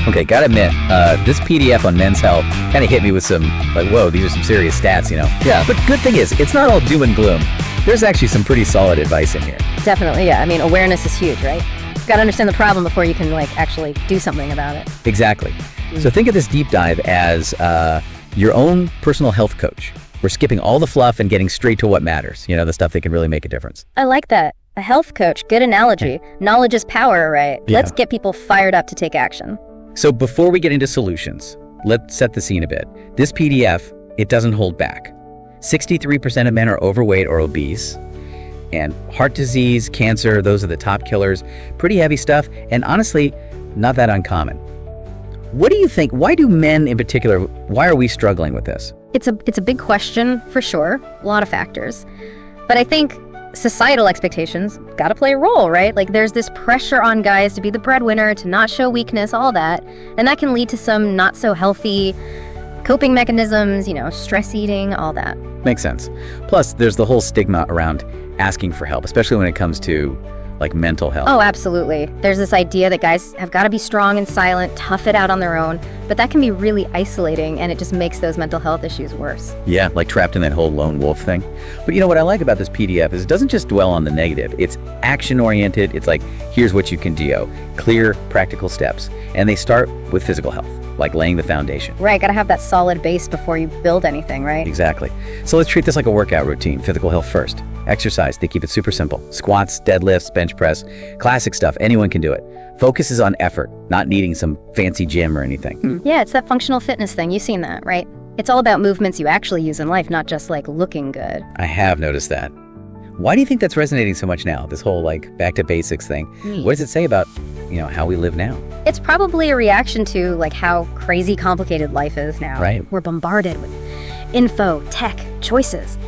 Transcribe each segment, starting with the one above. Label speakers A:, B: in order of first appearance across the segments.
A: Okay, gotta admit, this PDF on men's health kind of hit me with some, like, whoa, these are some serious stats, you know? Yeah. But good thing is, it's not all doom and gloom. There's actually some pretty solid advice in here.
B: Definitely, yeah. I mean, awareness is huge, right? You've got to understand the problem before you can, like, actually do something about it.
A: Exactly. So think of this deep dive as your own personal health coach. We're skipping all the fluff and getting straight to what matters, you know, the stuff that can really make a difference.
B: I like that. A health coach, good analogy. Knowledge is power, right?
A: Yeah.
B: Let's get people fired up to take action.
A: So before we get into solutions, let's set the scene a bit. This PDF, it doesn't hold back. 63% of men are overweight or obese. And heart disease, cancer, those are the top killers. Pretty heavy stuff, and honestly, not that uncommon. What do you think? Why do men in particular, why are we struggling with this?
B: It's a big question, for sure. A lot of factors. But I think societal expectations got to play a role, right? Like, there's this pressure on guys to be the breadwinner, to not show weakness, all that. And that can lead to some not so healthy coping mechanisms, you know, stress eating, all that.
A: Makes sense. Plus, there's the whole stigma around asking for help, especially when it comes to, like, mental health.
B: Oh, absolutely. There's this idea that guys have got to be strong and silent, tough it out on their own, but that can be really isolating, and it just makes those mental health issues worse.
A: Yeah, like trapped in that whole lone wolf thing. But you know what I like about this PDF is it doesn't just dwell on the negative. It's action-oriented. It's like, here's what you can do. Clear, practical steps. And they start with physical health, like laying the foundation.
B: Right, got to have that solid base before you build anything, right?
A: Exactly. So let's treat this like a workout routine. Physical health first. Exercise, they keep it super simple. Squats, deadlifts, bench press, classic stuff. Anyone can do it. Focus is on effort, not needing some fancy gym or anything.
B: Yeah, it's that functional fitness thing. You've seen that, right? It's all about movements you actually use in life, not just like looking good.
A: I have noticed that. Why do you think that's resonating so much now? This whole like back to basics thing. What does it say about, you know, how we live now?
B: It's probably a reaction to like how crazy complicated life is now.
A: Right.
B: We're bombarded with info, tech, choices.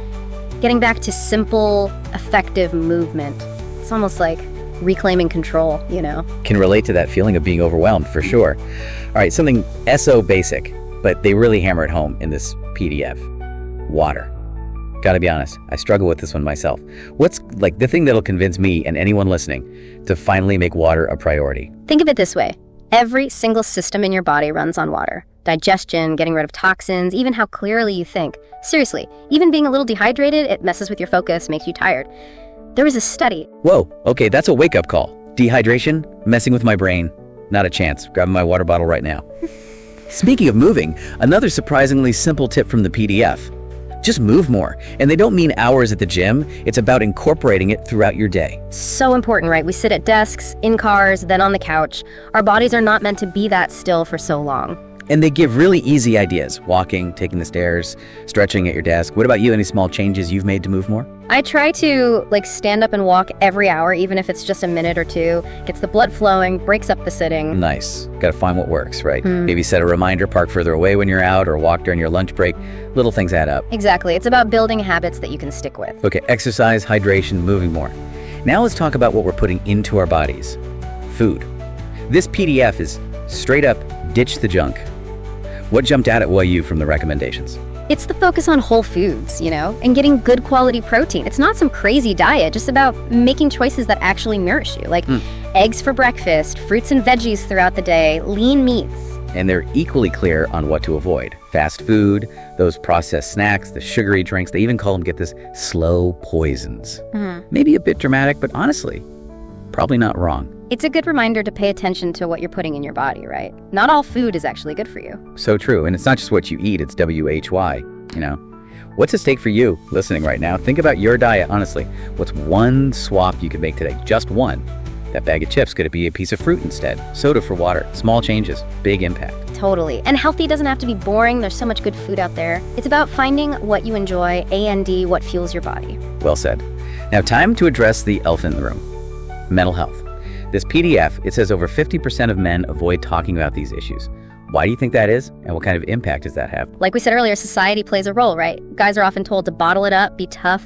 B: Getting back to simple, effective movement. It's almost like reclaiming control, you know?
A: Can relate to that feeling of being overwhelmed, for sure. All right, something SO basic, but they really hammer it home in this PDF. Water. Gotta be honest, I struggle with this one myself. What's like the thing that'll convince me and anyone listening to finally make water a priority?
B: Think of it this way. Every single system in your body runs on water. Digestion, getting rid of toxins, even how clearly you think. Seriously, even being a little dehydrated, it messes with your focus, makes you tired. There was a study.
A: Whoa, okay, that's a wake-up call. Dehydration, messing with my brain. Not a chance. Grabbing my water bottle right now. Speaking of moving, another surprisingly simple tip from the PDF. Just move more. And they don't mean hours at the gym. It's about incorporating it throughout your day.
B: So important, right? We sit at desks, in cars, then on the couch. Our bodies are not meant to be that still for so long.
A: And they give really easy ideas. Walking, taking the stairs, stretching at your desk. What about you? Any small changes you've made to move more?
B: I try to like stand up and walk every hour, even if it's just a minute or two. Gets the blood flowing, breaks up the sitting.
A: Nice. Got to find what works, right? Maybe set a reminder, park further away when you're out, or walk during your lunch break. Little things add up.
B: Exactly. It's about building habits that you can stick with.
A: Okay, exercise, hydration, moving more. Now let's talk about what we're putting into our bodies. Food. This PDF is straight up ditch the junk. What jumped out at you from the recommendations?
B: It's the focus on whole foods, you know, and getting good quality protein. It's not some crazy diet, just about making choices that actually nourish you, like eggs for breakfast, fruits and veggies throughout the day, lean meats.
A: And they're equally clear on what to avoid. Fast food, those processed snacks, the sugary drinks, they even call them, get this, slow poisons. Maybe a bit dramatic, but honestly, probably not wrong.
B: It's a good reminder to pay attention to what you're putting in your body, right? Not all food is actually good for you.
A: So true. And it's not just what you eat, it's WHY, you know. What's at stake for you listening right now? Think about your diet, honestly. What's one swap you could make today? Just one. That bag of chips, could it be a piece of fruit instead? Soda for water. Small changes, big impact.
B: Totally. And healthy doesn't have to be boring. There's so much good food out there. It's about finding what you enjoy, and what fuels your body.
A: Well said. Now, time to address the elephant in the room. Mental health. This PDF, it says over 50% of men avoid talking about these issues. Why do you think that is? And what kind of impact does that have?
B: Like we said earlier, society plays a role, right? Guys are often told to bottle it up, be tough,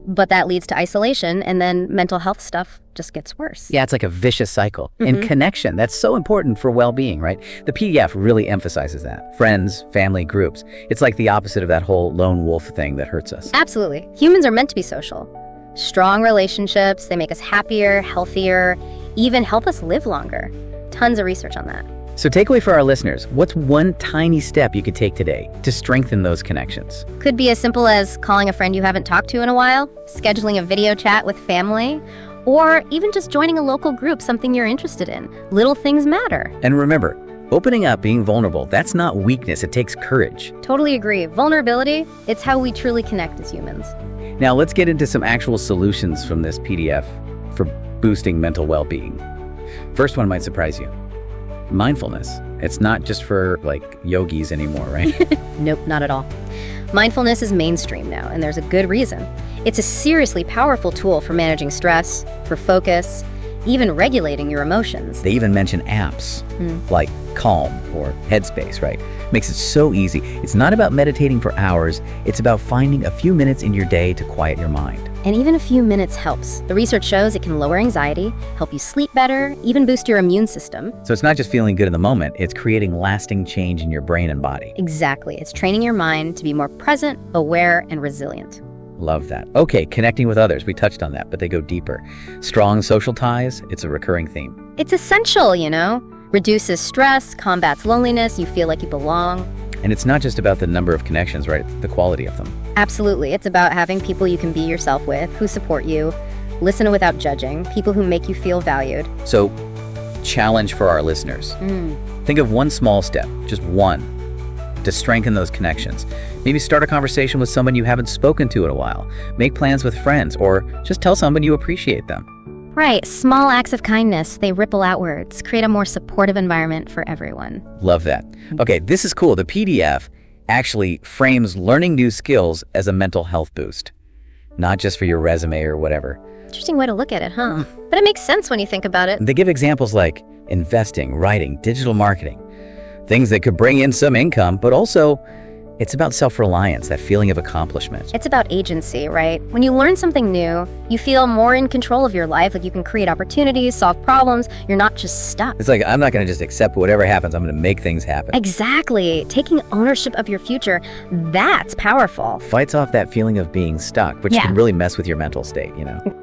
B: but that leads to isolation, and then mental health stuff just gets worse.
A: Yeah, it's like a vicious cycle. And connection, that's so important for well-being, right? The PDF really emphasizes that. Friends, family, groups. It's like the opposite of that whole lone wolf thing that hurts us.
B: Absolutely. Humans are meant to be social. Strong relationships, they make us happier, healthier, even help us live longer. Tons of research on that.
A: So takeaway for our listeners, what's one tiny step you could take today to strengthen those connections?
B: Could be as simple as calling a friend you haven't talked to in a while, scheduling a video chat with family, or even just joining a local group, something you're interested in. Little things matter.
A: And remember, opening up, being vulnerable, that's not weakness, it takes courage.
B: Totally agree. Vulnerability, it's how we truly connect as humans.
A: Now let's get into some actual solutions from this PDF for boosting mental well-being. First one might surprise you. Mindfulness. It's not just for like yogis anymore, right?
B: Nope, not at all. Mindfulness is mainstream now, and there's a good reason. It's a seriously powerful tool for managing stress, for focus, even regulating your emotions.
A: They even mention apps like Calm or Headspace, right? Makes it so easy. It's not about meditating for hours. It's about finding a few minutes in your day to quiet your mind.
B: And even a few minutes helps. The research shows it can lower anxiety, help you sleep better, even boost your immune system.
A: So it's not just feeling good in the moment, it's creating lasting change in your brain and body.
B: Exactly. It's training your mind to be more present, aware, and resilient.
A: Love that. Okay, connecting with others. We touched on that, but they go deeper. Strong social ties, it's a recurring theme.
B: It's essential, Reduces stress, combats loneliness, you feel like you belong.
A: And it's not just about the number of connections, right? The quality of them.
B: Absolutely. It's about having people you can be yourself with, who support you, listen without judging, people who make you feel valued.
A: So, challenge for our listeners. Think of one small step, just one, to strengthen those connections. Maybe start a conversation with someone you haven't spoken to in a while. Make plans with friends, or just tell someone you appreciate them.
B: Right. Small acts of kindness, they ripple outwards, create a more supportive environment for everyone.
A: Love that. Okay, this is cool. The PDF actually frames learning new skills as a mental health boost, not just for your resume or whatever.
B: Interesting way to look at it, huh? But it makes sense when you think about it.
A: They give examples like investing, writing, digital marketing, things that could bring in some income, but also it's about self-reliance, that feeling of accomplishment.
B: It's about agency, right? When you learn something new, you feel more in control of your life, like you can create opportunities, solve problems, you're not just stuck.
A: It's like, I'm not going to just accept whatever happens, I'm going to make things happen.
B: Exactly. Taking ownership of your future, that's powerful.
A: Fights off that feeling of being stuck, which can really mess with your mental state,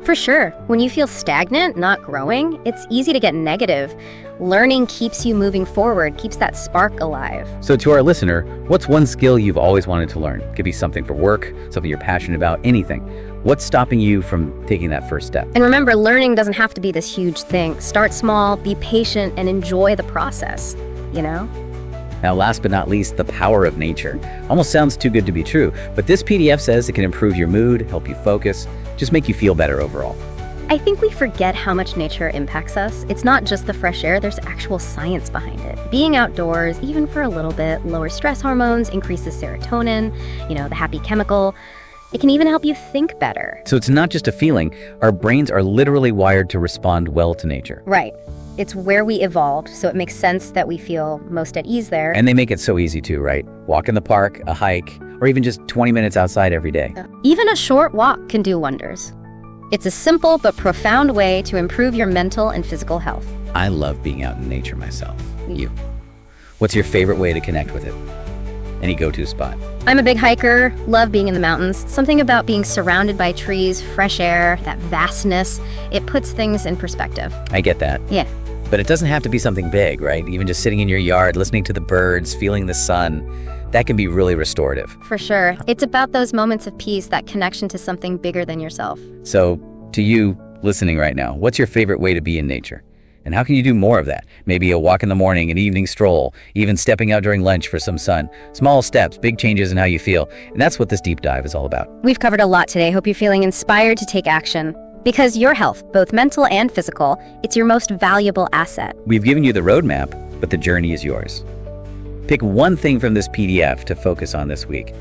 B: For sure. When you feel stagnant, not growing, it's easy to get negative. Learning keeps you moving forward, keeps that spark alive.
A: So to our listener, what's one skill you've always wanted to learn? It could be something for work, something you're passionate about, anything. What's stopping you from taking that first step?
B: And remember, learning doesn't have to be this huge thing. Start small, be patient, and enjoy the process,
A: Now, last but not least, the power of nature. Almost sounds too good to be true, but this PDF says it can improve your mood, help you focus, just make you feel better overall.
B: I think we forget how much nature impacts us. It's not just the fresh air, there's actual science behind it. Being outdoors, even for a little bit, lowers stress hormones, increases serotonin, the happy chemical. It can even help you think better.
A: So it's not just a feeling, our brains are literally wired to respond well to nature.
B: Right. It's where we evolved, so it makes sense that we feel most at ease there.
A: And they make it so easy too, right? Walk in the park, a hike, or even just 20 minutes outside every day.
B: Even a short walk can do wonders. It's a simple but profound way to improve your mental and physical health.
A: I love being out in nature myself. You. What's your favorite way to connect with it? Any go-to spot?
B: I'm a big hiker, love being in the mountains. Something about being surrounded by trees, fresh air, that vastness, it puts things in perspective.
A: I get that.
B: Yeah.
A: But it doesn't have to be something big, right? Even just sitting in your yard, listening to the birds, feeling the sun, that can be really restorative.
B: For sure. It's about those moments of peace, that connection to something bigger than yourself.
A: So, to you listening right now, what's your favorite way to be in nature? And how can you do more of that? Maybe a walk in the morning, an evening stroll, even stepping out during lunch for some sun. Small steps, big changes in how you feel. And that's what this deep dive is all about.
B: We've covered a lot today. Hope you're feeling inspired to take action. Because your health, both mental and physical, it's your most valuable asset.
A: We've given you the roadmap, but the journey is yours. Pick one thing from this PDF to focus on this week.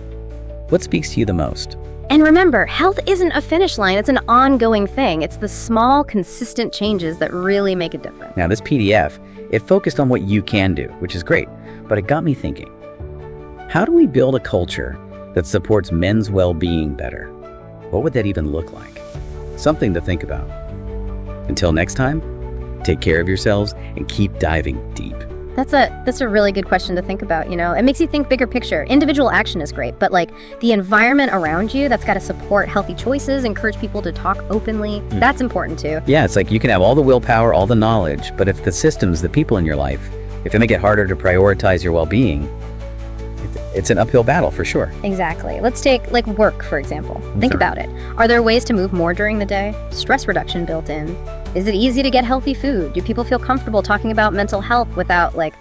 A: What speaks to you the most?
B: And remember, health isn't a finish line, it's an ongoing thing. It's the small, consistent changes that really make a difference.
A: Now, this PDF, it focused on what you can do, which is great, but it got me thinking. How do we build a culture that supports men's well-being better? What would that even look like? Something to think about. Until next time, take care of yourselves and keep diving deep.
B: That's a really good question to think about, It makes you think bigger picture. Individual action is great, but the environment around you that's got to support healthy choices, encourage people to talk openly, that's important too.
A: Yeah, it's like you can have all the willpower, all the knowledge, but if the systems, the people in your life If they make it harder to prioritize your well-being, it's an uphill battle for sure.
B: Exactly. Let's take like work, for example. Think
A: Sure.
B: about it. Are there ways to move more during the day? Stress reduction built in? Is it easy to get healthy food? Do people feel comfortable talking about mental health without like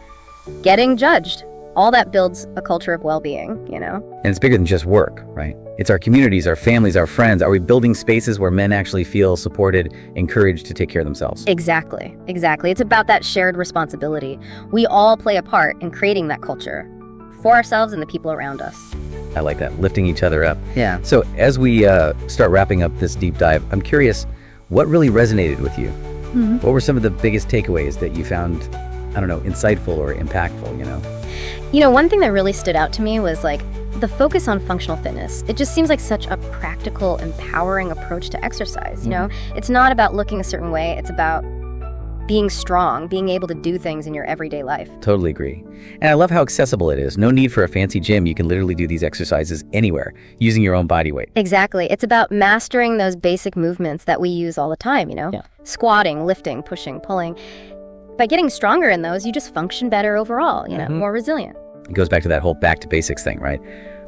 B: getting judged? All that builds a culture of well-being, you know?
A: And it's bigger than just work, right? It's our communities, our families, our friends. Are we building spaces where men actually feel supported, encouraged to take care of themselves?
B: Exactly. It's about that shared responsibility. We all play a part in creating that culture for ourselves and the people around us.
A: I like that, lifting each other up.
B: Yeah.
A: So as we start wrapping up this deep dive, I'm curious, what really resonated with you? What were some of the biggest takeaways that you found, I don't know, insightful or impactful, you know?
B: You know, one thing that really stood out to me was like the focus on functional fitness. It just seems like such a practical, empowering approach to exercise, you know? It's not about looking a certain way, it's about being strong, being able to do things in your everyday life.
A: Totally agree. And I love how accessible it is. No need for a fancy gym. You can literally do these exercises anywhere using your own body weight.
B: Exactly. It's about mastering those basic movements that we use all the time, you know?
A: Yeah.
B: Squatting, lifting, pushing, pulling. By getting stronger in those, you just function better overall, you know, more resilient.
A: It goes back to that whole back to basics thing, right?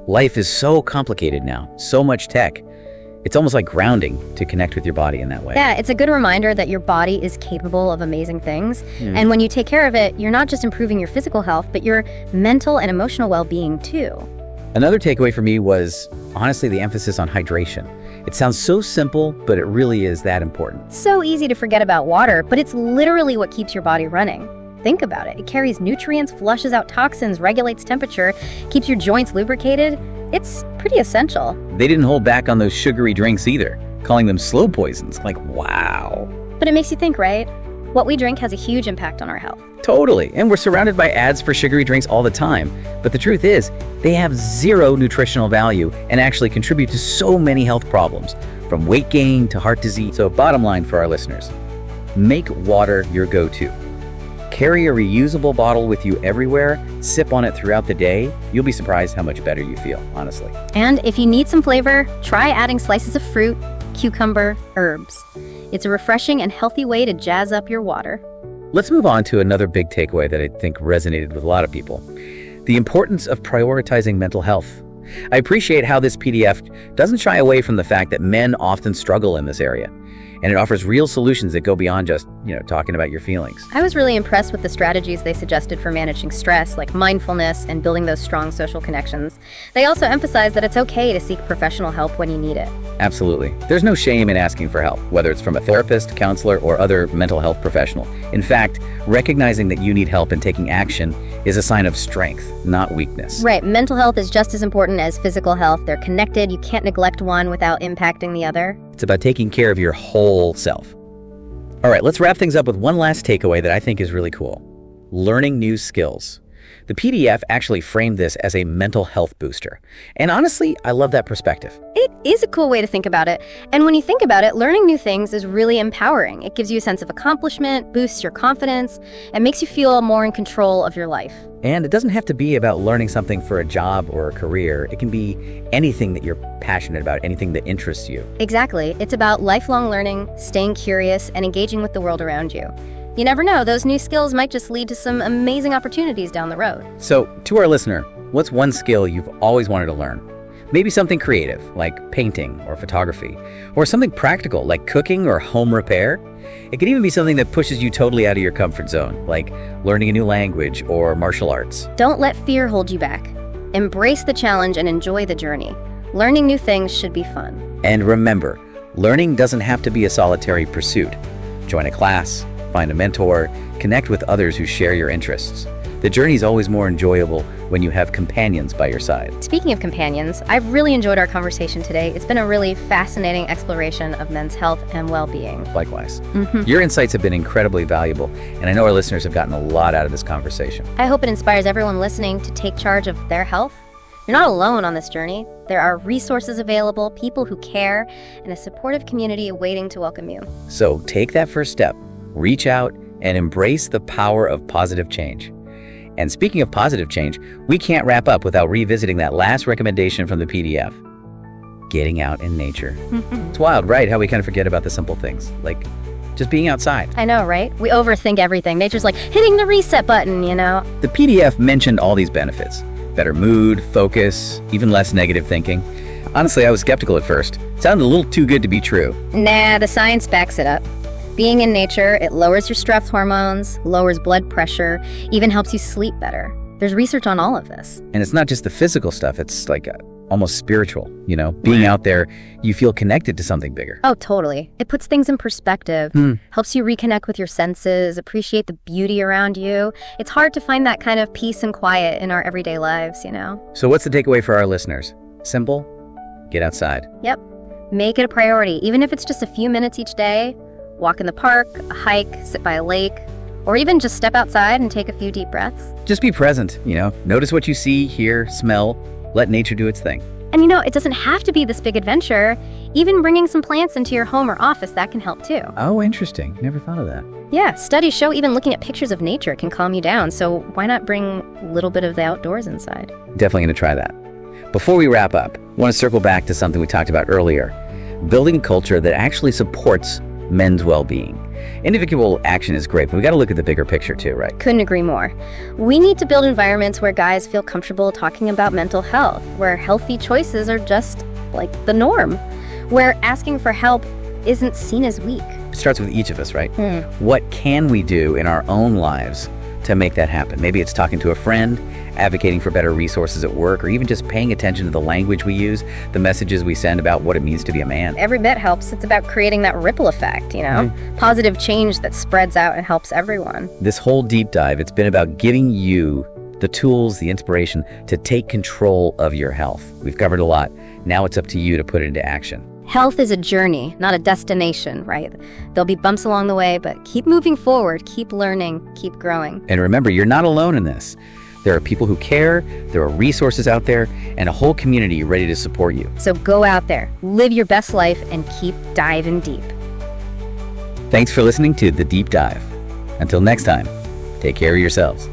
A: Life is so complicated now, so much tech. It's almost like grounding to connect with your body in that way.
B: Yeah, it's a good reminder that your body is capable of amazing things. And when you take care of it, you're not just improving your physical health, but your mental and emotional well-being too.
A: Another takeaway for me was, honestly, the emphasis on hydration. It sounds so simple, but it really is that important.
B: So easy to forget about water, but it's literally what keeps your body running. Think about it. It carries nutrients, flushes out toxins, regulates temperature, keeps your joints lubricated. It's pretty essential.
A: They didn't hold back on those sugary drinks either, calling them slow poisons. Like, wow.
B: But it makes you think, right? What we drink has a huge impact on our health.
A: Totally. And we're surrounded by ads for sugary drinks all the time. But the truth is, they have zero nutritional value and actually contribute to so many health problems, from weight gain to heart disease. So bottom line for our listeners, make water your go-to. Carry a reusable bottle with you everywhere, sip on it throughout the day. You'll be surprised how much better you feel, honestly.
B: And if you need some flavor, try adding slices of fruit, cucumber, herbs. It's a refreshing and healthy way to jazz up your water.
A: Let's move on to another big takeaway that I think resonated with a lot of people. The importance of prioritizing mental health. I appreciate how this PDF doesn't shy away from the fact that men often struggle in this area. And it offers real solutions that go beyond just, talking about your feelings.
B: I was really impressed with the strategies they suggested for managing stress, like mindfulness and building those strong social connections. They also emphasize that it's okay to seek professional help when you need it.
A: Absolutely. There's no shame in asking for help, whether it's from a therapist, counselor, or other mental health professional. In fact, recognizing that you need help and taking action is a sign of strength, not weakness.
B: Right. Mental health is just as important as physical health. They're connected. You can't neglect one without impacting the other.
A: It's about taking care of your whole self. All right, let's wrap things up with one last takeaway that I think is really cool. Learning new skills. The PDF actually framed this as a mental health booster. And honestly, I love that perspective.
B: It is a cool way to think about it. And when you think about it, learning new things is really empowering. It gives you a sense of accomplishment, boosts your confidence, and makes you feel more in control of your life.
A: And it doesn't have to be about learning something for a job or a career. It can be anything that you're passionate about, anything that interests you.
B: Exactly. It's about lifelong learning, staying curious, and engaging with the world around you. You never know, those new skills might just lead to some amazing opportunities down the road.
A: So, to our listener, what's one skill you've always wanted to learn? Maybe something creative, like painting or photography, or something practical, like cooking or home repair. It could even be something that pushes you totally out of your comfort zone, like learning a new language or martial arts.
B: Don't let fear hold you back. Embrace the challenge and enjoy the journey. Learning new things should be fun.
A: And remember, learning doesn't have to be a solitary pursuit. Join a class, find a mentor, connect with others who share your interests. The journey is always more enjoyable when you have companions by your side.
B: Speaking of companions, I've really enjoyed our conversation today. It's been a really fascinating exploration of men's health and well-being.
A: Likewise. Your insights have been incredibly valuable, and I know our listeners have gotten a lot out of this conversation.
B: I hope it inspires everyone listening to take charge of their health. You're not alone on this journey. There are resources available, people who care, and a supportive community awaiting to welcome you.
A: So take that first step, reach out, and embrace the power of positive change. And speaking of positive change, we can't wrap up without revisiting that last recommendation from the PDF. Getting out in nature. It's wild, right? How we kind of forget about the simple things, like just being outside.
B: I know, right? We overthink everything. Nature's like hitting the reset button, you know?
A: The PDF mentioned all these benefits. Better mood, focus, even less negative thinking. Honestly, I was skeptical at first. It sounded a little too good to be true.
B: Nah, the science backs it up. Being in nature, it lowers your stress hormones, lowers blood pressure, even helps you sleep better. There's research on all of this.
A: And it's not just the physical stuff, it's like almost spiritual, you know? Being out there, you feel connected to something bigger.
B: Oh, totally. It puts things in perspective, helps you reconnect with your senses, appreciate the beauty around you. It's hard to find that kind of peace and quiet in our everyday lives, you know?
A: So what's the takeaway for our listeners? Simple, get outside.
B: Yep. Make it a priority, even if it's just a few minutes each day. Walk in the park, a hike, sit by a lake, or even just step outside and take a few deep breaths.
A: Just be present, you know? Notice what you see, hear, smell. Let nature do its thing.
B: And you know, it doesn't have to be this big adventure. Even bringing some plants into your home or office, that can help too.
A: Oh, interesting. Never thought of that.
B: Yeah, studies show even looking at pictures of nature can calm you down, so why not bring a little bit of the outdoors inside?
A: Definitely going to try that. Before we wrap up, I want to circle back to something we talked about earlier. Building a culture that actually supports men's well-being. Individual action is great, but we got to look at the bigger picture too, right?
B: Couldn't agree more. We need to build environments where guys feel comfortable talking about mental health, where healthy choices are just like the norm, where asking for help isn't seen as weak.
A: It starts with each of us, right? What can we do in our own lives to make that happen? Maybe it's talking to a friend, advocating for better resources at work, or even just paying attention to the language we use, the messages we send about what it means to be a man.
B: Every bit helps. It's about creating that ripple effect, you know? Positive change that spreads out and helps everyone.
A: This whole deep dive, it's been about giving you the tools, the inspiration to take control of your health. We've covered a lot. Now it's up to you to put it into action.
B: Health is a journey, not a destination, right? There'll be bumps along the way, but keep moving forward, keep learning, keep growing.
A: And remember, you're not alone in this. There are people who care, there are resources out there, and a whole community ready to support you.
B: So go out there, live your best life, and keep diving deep.
A: Thanks for listening to The Deep Dive. Until next time, take care of yourselves.